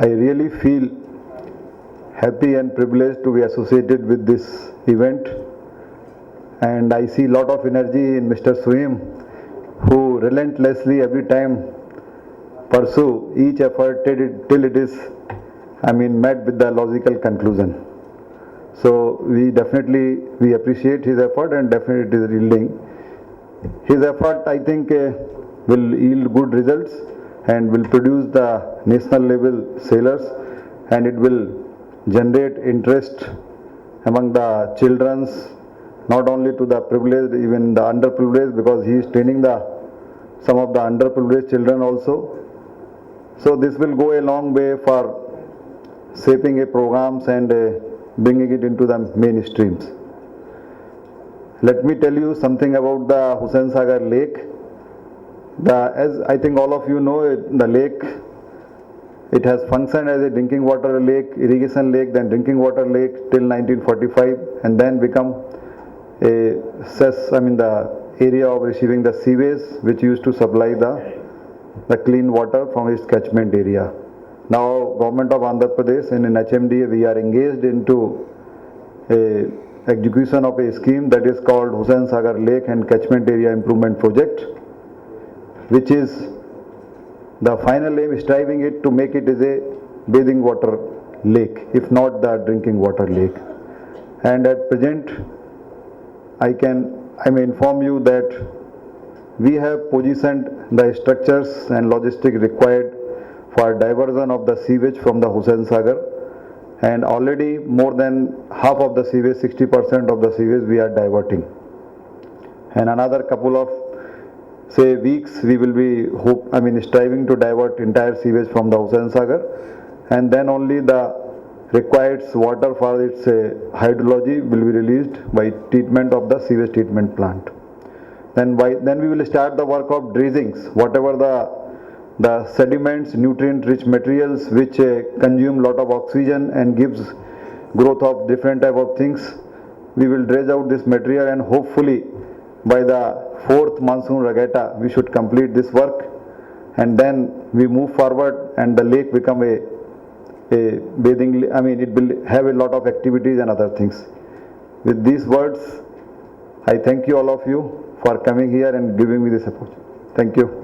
I really feel happy and privileged to be associated with this event, and I see a lot of energy in Mr. Suim, who relentlessly every time pursue each effort till it is, met with the logical conclusion. So we appreciate his effort, and definitely it is yielding. His effort, I think, will yield good results and will produce the national level sailors, and it will generate interest among the children's, not only to the privileged, even the underprivileged, because he is training some of the underprivileged children also. So this will go a long way for shaping a programs and bringing it into the mainstreams. Let me tell you something about the Hussain Sagar Lake. As I think all of you know, the lake, it has functioned as a drinking water lake, irrigation lake, then drinking water lake till 1945, and then become the area of receiving the sewage, which used to supply the clean water from its catchment area. Now, Government of Andhra Pradesh and in HMDA, we are engaged into execution of a scheme that is called Hussain Sagar Lake and Catchment Area Improvement Project, which is the final aim, striving it to make it as a bathing water lake, if not the drinking water lake. And at present, I may inform you that we have positioned the structures and logistics required for diversion of the sewage from the Hussain Sagar, and already more than half of the sewage, 60% of the sewage we are diverting. And another couple of weeks we will be striving to divert entire sewage from the Hussain Sagar, and then only the required water for its hydrology will be released by treatment of the sewage treatment plant. Then we will start the work of dredgings, whatever the sediments, nutrient rich materials which consume lot of oxygen and gives growth of different type of things. We will dredge out this material, and hopefully by the 4th monsoon regatta we should complete this work, and then we move forward and the lake become a bathing, it will have a lot of activities and other things. With these words, I thank you, all of you, for coming here and giving me this opportunity. Thank you.